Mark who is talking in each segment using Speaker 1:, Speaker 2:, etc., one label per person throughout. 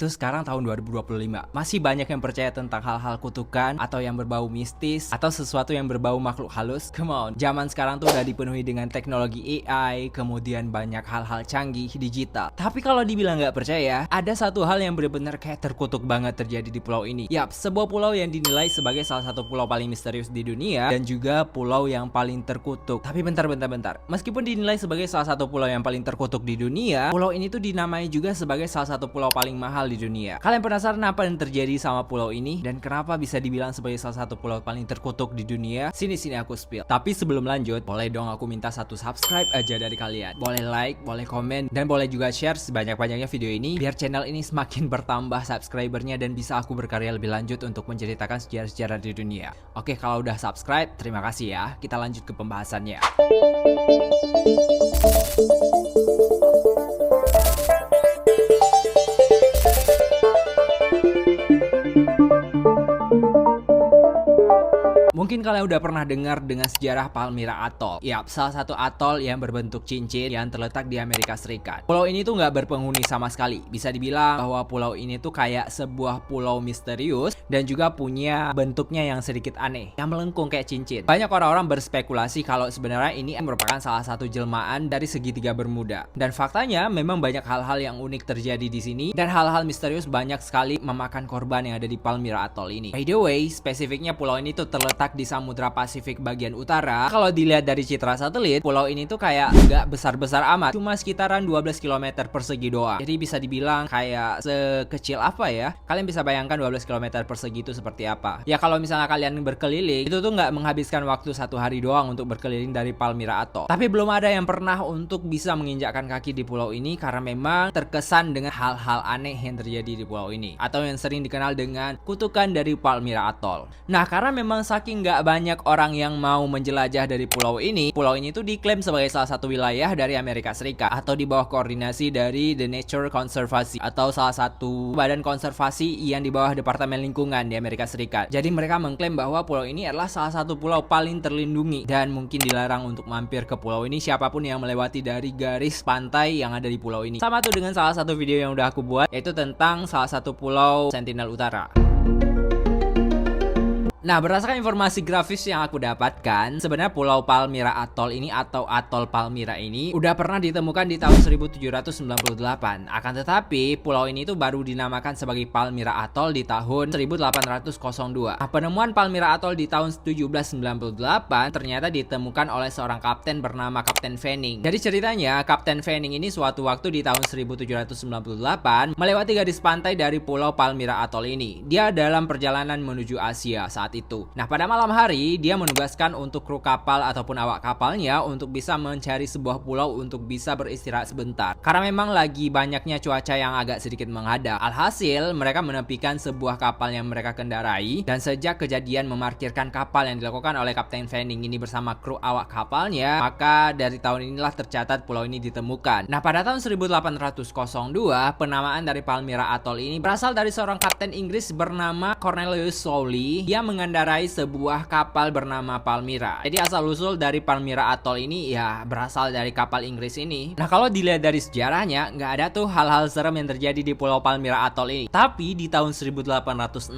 Speaker 1: Itu sekarang tahun 2025. Masih banyak yang percaya tentang hal-hal kutukan atau yang berbau mistis atau sesuatu yang berbau makhluk halus. Come on, zaman sekarang tuh udah dipenuhi dengan teknologi AI, kemudian banyak hal-hal canggih digital. Tapi kalau dibilang nggak percaya, ada satu hal yang benar-benar kayak terkutuk banget terjadi di pulau ini. Yap, sebuah pulau yang dinilai sebagai salah satu pulau paling misterius di dunia dan juga pulau yang paling terkutuk. Tapi bentar. Meskipun dinilai sebagai salah satu pulau yang paling terkutuk di dunia, pulau ini tuh dinamai juga sebagai salah satu pulau paling mahal di dunia. Kalian penasaran apa yang terjadi sama pulau ini dan kenapa bisa dibilang sebagai salah satu pulau paling terkutuk di dunia? Sini aku spill. Tapi sebelum lanjut, boleh dong aku minta satu subscribe aja dari kalian. Boleh like, boleh komen, dan boleh juga share sebanyak-banyaknya video ini biar channel ini semakin bertambah subscribernya dan bisa aku berkarya lebih lanjut untuk menceritakan sejarah-sejarah di dunia. Oke, kalau udah subscribe, terima kasih ya. Kita lanjut ke pembahasannya. Mungkin kalian udah pernah dengar dengan sejarah Palmyra Atoll. Yap, salah satu atol yang berbentuk cincin yang terletak di Amerika Serikat. Pulau ini tuh nggak berpenghuni sama sekali. Bisa dibilang bahwa pulau ini tuh kayak sebuah pulau misterius dan juga punya bentuknya yang sedikit aneh, yang melengkung kayak cincin. Banyak orang-orang berspekulasi kalau sebenarnya ini merupakan salah satu jelmaan dari segitiga Bermuda. Dan faktanya memang banyak hal-hal yang unik terjadi di sini dan hal-hal misterius banyak sekali memakan korban yang ada di Palmyra Atoll ini. By the way, spesifiknya pulau ini tuh terletak di Samudra Pasifik bagian utara. Kalau dilihat dari citra satelit, pulau ini tuh kayak nggak besar-besar amat, cuma sekitaran 12 km persegi doang. Jadi bisa dibilang kayak sekecil apa ya? Kalian bisa bayangkan 12 km persegi itu seperti apa? Ya kalau misalnya kalian berkeliling, itu tuh nggak menghabiskan waktu 1 hari doang untuk berkeliling dari Palmyra Atoll. Tapi belum ada yang pernah untuk bisa menginjakkan kaki di pulau ini karena memang terkesan dengan hal-hal aneh yang terjadi di pulau ini, atau yang sering dikenal dengan kutukan dari Palmyra Atoll. Nah, karena memang saking nggak banyak orang yang mau menjelajah dari pulau ini tuh diklaim sebagai salah satu wilayah dari Amerika Serikat atau di bawah koordinasi dari The Nature Conservancy atau salah satu badan konservasi yang di bawah Departemen Lingkungan di Amerika Serikat. Jadi mereka mengklaim bahwa pulau ini adalah salah satu pulau paling terlindungi dan mungkin dilarang untuk mampir ke pulau ini siapapun yang melewati dari garis pantai yang ada di pulau ini. Sama tuh dengan salah satu video yang udah aku buat, yaitu tentang salah satu pulau Sentinel Utara. Nah, berdasarkan informasi grafis yang aku dapatkan, sebenarnya Pulau Palmyra Atoll ini atau Atol Palmyra ini udah pernah ditemukan di tahun 1798. Akan tetapi, pulau ini tuh baru dinamakan sebagai Palmyra Atoll di tahun 1802. Nah, penemuan Palmyra Atoll di tahun 1798 ternyata ditemukan oleh seorang kapten bernama Kapten Fanning. Jadi ceritanya, Kapten Fanning ini suatu waktu di tahun 1798 melewati garis pantai dari Pulau Palmyra Atoll ini. Dia dalam perjalanan menuju Asia saat itu. Nah, pada malam hari dia menugaskan untuk kru kapal ataupun awak kapalnya untuk bisa mencari sebuah pulau untuk bisa beristirahat sebentar. Karena memang lagi banyaknya cuaca yang agak sedikit menghadap. Alhasil, mereka menepikan sebuah kapal yang mereka kendarai dan sejak kejadian memarkirkan kapal yang dilakukan oleh Kapten Fanning ini bersama kru awak kapalnya, maka dari tahun inilah tercatat pulau ini ditemukan. Nah, pada tahun 1802, penamaan dari Palmyra Atoll ini berasal dari seorang kapten Inggris bernama Cornelius Sowley yang mengendarai sebuah kapal bernama Palmyra. Jadi asal-usul dari Palmyra Atoll ini ya berasal dari kapal Inggris ini. Nah, kalau dilihat dari sejarahnya, nggak ada tuh hal-hal serem yang terjadi di Pulau Palmyra Atoll ini. Tapi di tahun 1816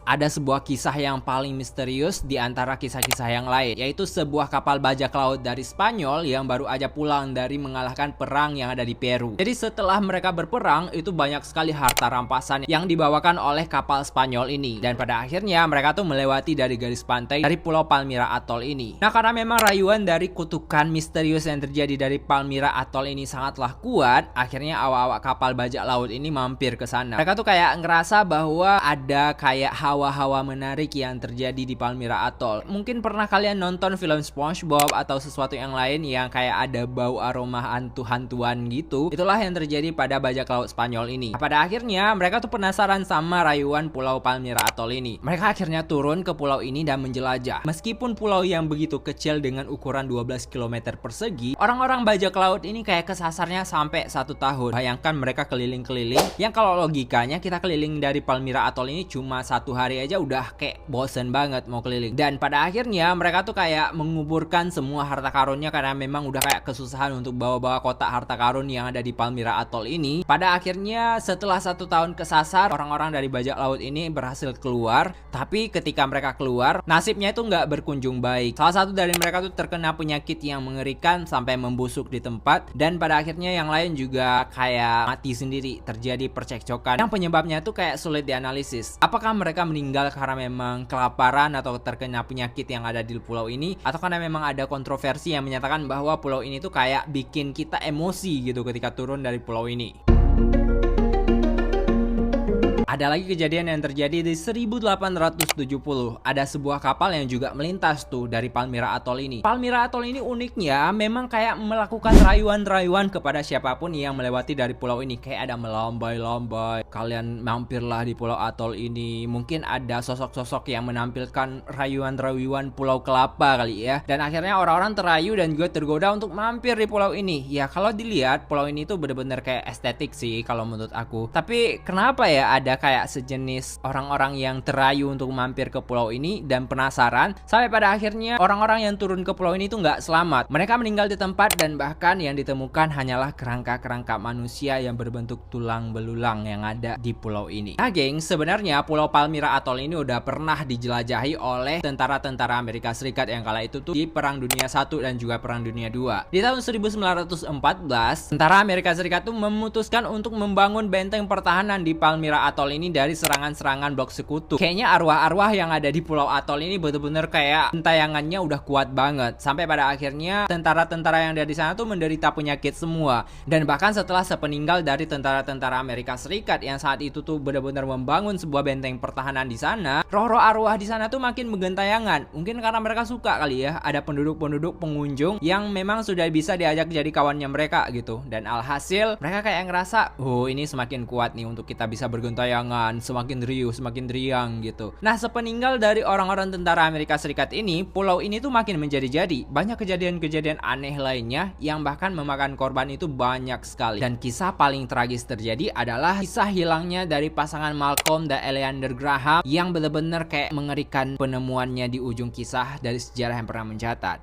Speaker 1: ada sebuah kisah yang paling misterius di antara kisah-kisah yang lain, yaitu sebuah kapal bajak laut dari Spanyol yang baru aja pulang dari mengalahkan perang yang ada di Peru. Jadi setelah mereka berperang, itu banyak sekali harta rampasan yang dibawakan oleh kapal Spanyol ini. Dan pada akhirnya mereka tuh melewati dari garis pantai dari Pulau Palmyra Atoll ini. Nah, karena memang rayuan dari kutukan misterius yang terjadi dari Palmyra Atoll ini sangatlah kuat, akhirnya awak-awak kapal bajak laut ini mampir ke sana. Mereka tuh kayak ngerasa bahwa ada kayak hawa-hawa menarik yang terjadi di Palmyra Atoll. Mungkin pernah kalian nonton film SpongeBob atau sesuatu yang lain yang kayak ada bau aroma hantu-hantuan gitu. Itulah yang terjadi pada bajak laut Spanyol ini. Nah, pada akhirnya mereka tuh penasaran sama rayuan Pulau Palmyra Atoll ini. Mereka akhirnya tuh turun ke pulau ini dan menjelajah. Meskipun pulau yang begitu kecil dengan ukuran 12 km persegi, orang-orang bajak laut ini kayak kesasarnya sampai 1 tahun. Bayangkan mereka keliling-keliling, yang kalau logikanya kita keliling dari Palmyra Atoll ini cuma 1 hari aja udah kayak bosen banget mau keliling. Dan pada akhirnya mereka tuh kayak menguburkan semua harta karunnya karena memang udah kayak kesusahan untuk bawa-bawa kotak harta karun yang ada di Palmyra Atoll ini. Pada akhirnya setelah 1 tahun kesasar, orang-orang dari bajak laut ini berhasil keluar. Tapi ketika mereka keluar, nasibnya itu nggak berkunjung baik. Salah satu dari mereka tuh terkena penyakit yang mengerikan sampai membusuk di tempat, dan pada akhirnya yang lain juga kayak mati sendiri. Terjadi percekcokan yang penyebabnya tuh kayak sulit dianalisis. Apakah mereka meninggal karena memang kelaparan atau terkena penyakit yang ada di pulau ini, atau karena memang ada kontroversi yang menyatakan bahwa pulau ini tuh kayak bikin kita emosi gitu ketika turun dari pulau ini. Ada lagi kejadian yang terjadi di 1870. Ada sebuah kapal yang juga melintas tuh dari Palmyra Atoll ini. Palmyra Atoll ini uniknya memang kayak melakukan rayuan-rayuan kepada siapapun yang melewati dari pulau ini. Kayak ada melambai-lambai, kalian mampirlah di pulau Atoll ini. Mungkin ada sosok-sosok yang menampilkan rayuan-rayuan Pulau Kelapa kali ya. Dan akhirnya orang-orang terayu dan juga tergoda untuk mampir di pulau ini. Ya kalau dilihat pulau ini tuh bener-bener kayak estetik sih kalau menurut aku. Tapi kenapa ya ada kayak sejenis orang-orang yang terayu untuk mampir ke pulau ini dan penasaran, sampai pada akhirnya orang-orang yang turun ke pulau ini tuh nggak selamat. Mereka meninggal di tempat dan bahkan yang ditemukan hanyalah kerangka-kerangka manusia yang berbentuk tulang belulang yang ada di pulau ini. Nah geng, sebenarnya Pulau Palmyra Atoll ini udah pernah dijelajahi oleh tentara-tentara Amerika Serikat yang kala itu tuh di Perang Dunia I dan juga Perang Dunia II. Di tahun 1914, tentara Amerika Serikat tuh memutuskan untuk membangun benteng pertahanan di Palmyra Atoll ini dari serangan-serangan blok sekutu. Kayaknya arwah-arwah yang ada di Pulau Atoll ini bener-bener kayak entayangannya udah kuat banget. Sampai pada akhirnya tentara-tentara yang ada di sana tuh menderita penyakit semua. Dan bahkan setelah sepeninggal dari tentara-tentara Amerika Serikat yang saat itu tuh bener-bener membangun sebuah benteng pertahanan di sana, roh-roh arwah di sana tuh makin menggentayangan. Mungkin karena mereka suka kali ya, ada penduduk-penduduk pengunjung yang memang sudah bisa diajak jadi kawannya mereka gitu. Dan alhasil mereka kayak ngerasa, oh ini semakin kuat nih untuk kita bisa bergentayangan, semakin riuh, semakin riang gitu. Nah, sepeninggal dari orang-orang tentara Amerika Serikat ini, pulau ini tuh makin menjadi-jadi. Banyak kejadian-kejadian aneh lainnya yang bahkan memakan korban itu banyak sekali. Dan kisah paling tragis terjadi adalah kisah hilangnya dari pasangan Malcolm dan Eleander Graham yang benar-benar kayak mengerikan penemuannya di ujung kisah dari sejarah yang pernah mencatat.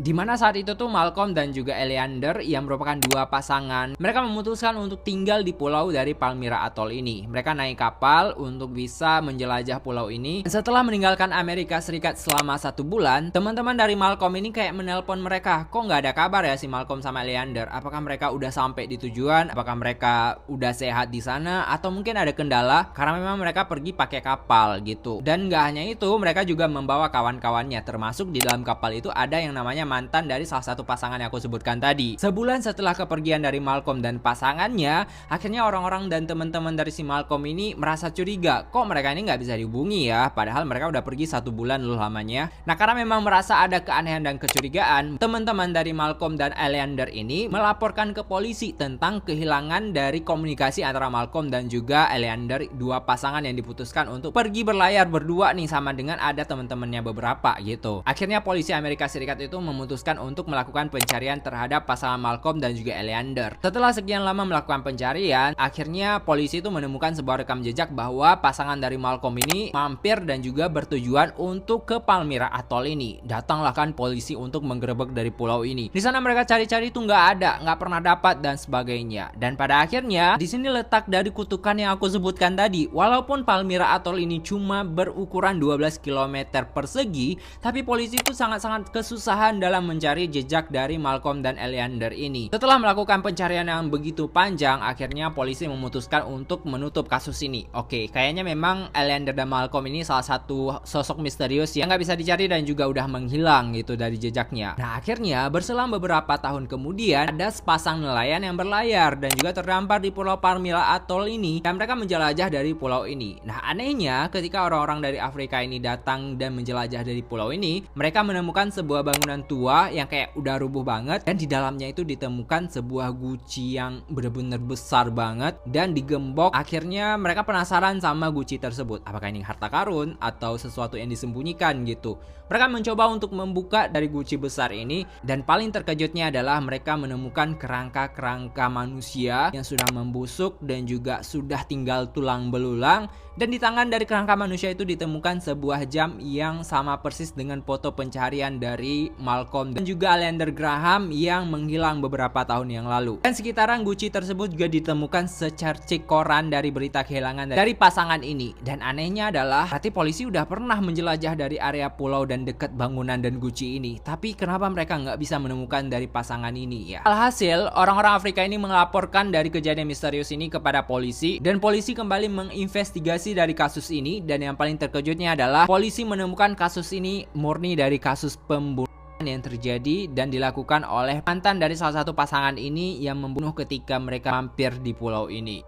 Speaker 1: Dimana saat itu tuh Malcolm dan juga Eleander yang merupakan dua pasangan, mereka memutuskan untuk tinggal di pulau dari Palmyra Atoll ini. Mereka naik kapal untuk bisa menjelajah pulau ini. Setelah meninggalkan Amerika Serikat selama 1 bulan, teman-teman dari Malcolm ini kayak menelpon mereka, kok nggak ada kabar ya si Malcolm sama Eleander? Apakah mereka udah sampai di tujuan? Apakah mereka udah sehat di sana? Atau mungkin ada kendala karena memang mereka pergi pakai kapal gitu. Dan nggak hanya itu, mereka juga membawa kawan-kawannya, termasuk di dalam kapal itu ada yang namanya mantan dari salah satu pasangan yang aku sebutkan tadi. Sebulan setelah kepergian dari Malcolm dan pasangannya, akhirnya orang-orang dan teman-teman dari si Malcolm ini merasa curiga, kok mereka ini nggak bisa dihubungi ya, padahal mereka udah pergi 1 bulan loh lamanya. Nah karena memang merasa ada keanehan dan kecurigaan, teman-teman dari Malcolm dan Eleander ini melaporkan ke polisi tentang kehilangan dari komunikasi antara Malcolm dan juga Eleander, dua pasangan yang diputuskan untuk pergi berlayar berdua nih sama dengan ada teman-temannya beberapa gitu. Akhirnya polisi Amerika Serikat itu memutuskan untuk melakukan pencarian terhadap pasangan Malcolm dan juga Eleander. Setelah sekian lama melakukan pencarian, akhirnya polisi itu menemukan sebuah rekam jejak bahwa pasangan dari Malcolm ini mampir dan juga bertujuan untuk ke Palmyra Atoll ini. Datanglah kan polisi untuk menggerebek dari pulau ini. Di sana mereka cari-cari itu nggak ada, nggak pernah dapat dan sebagainya. Dan pada akhirnya di sini letak dari kutukan yang aku sebutkan tadi. Walaupun Palmyra Atoll ini cuma berukuran 12 km persegi, tapi polisi itu sangat-sangat kesusahan dalam mencari jejak dari Malcolm dan Eleander ini. Setelah melakukan pencarian yang begitu panjang, akhirnya polisi memutuskan untuk menutup kasus ini. Oke, kayaknya memang Eleander dan Malcolm ini salah satu sosok misterius yang nggak bisa dicari dan juga udah menghilang gitu dari jejaknya. Nah, akhirnya berselang beberapa tahun kemudian ada sepasang nelayan yang berlayar dan juga terdampar di Pulau Palmyra Atoll ini dan mereka menjelajah dari pulau ini. Nah, anehnya ketika orang-orang dari Afrika ini datang dan menjelajah dari pulau ini, mereka menemukan sebuah bangunan tua tua yang kayak udah rubuh banget, dan di dalamnya itu ditemukan sebuah guci yang bener-bener besar banget dan digembok. Akhirnya mereka penasaran sama guci tersebut. Apakah ini harta karun atau sesuatu yang disembunyikan gitu. Mereka mencoba untuk membuka dari guci besar ini, dan paling terkejutnya adalah mereka menemukan kerangka-kerangka manusia yang sudah membusuk dan juga sudah tinggal tulang belulang. Dan di tangan dari kerangka manusia itu ditemukan sebuah jam yang sama persis dengan foto pencarian dari Malcolm dan juga Alexander Graham yang menghilang beberapa tahun yang lalu. Dan sekitaran guci tersebut juga ditemukan secercik koran dari berita kehilangan dari pasangan ini. Dan anehnya adalah berarti polisi udah pernah menjelajah dari area pulau dan dekat bangunan dan guci ini, tapi kenapa mereka nggak bisa menemukan dari pasangan ini ya? Alhasil, orang-orang Afrika ini melaporkan dari kejadian misterius ini kepada polisi, dan polisi kembali menginvestigasi dari kasus ini. Dan yang paling terkejutnya adalah polisi menemukan kasus ini murni dari kasus pembunuhan yang terjadi dan dilakukan oleh mantan dari salah satu pasangan ini yang membunuh ketika mereka mampir di pulau ini.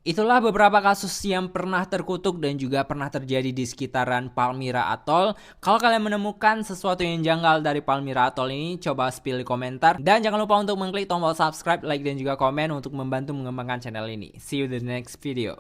Speaker 1: Itulah beberapa kasus yang pernah terkutuk dan juga pernah terjadi di sekitaran Palmyra Atoll. Kalau kalian menemukan sesuatu yang janggal dari Palmyra Atoll ini, coba spill di komentar. Dan jangan lupa untuk mengklik tombol subscribe, like, dan juga komen untuk membantu mengembangkan channel ini. See you in the next video.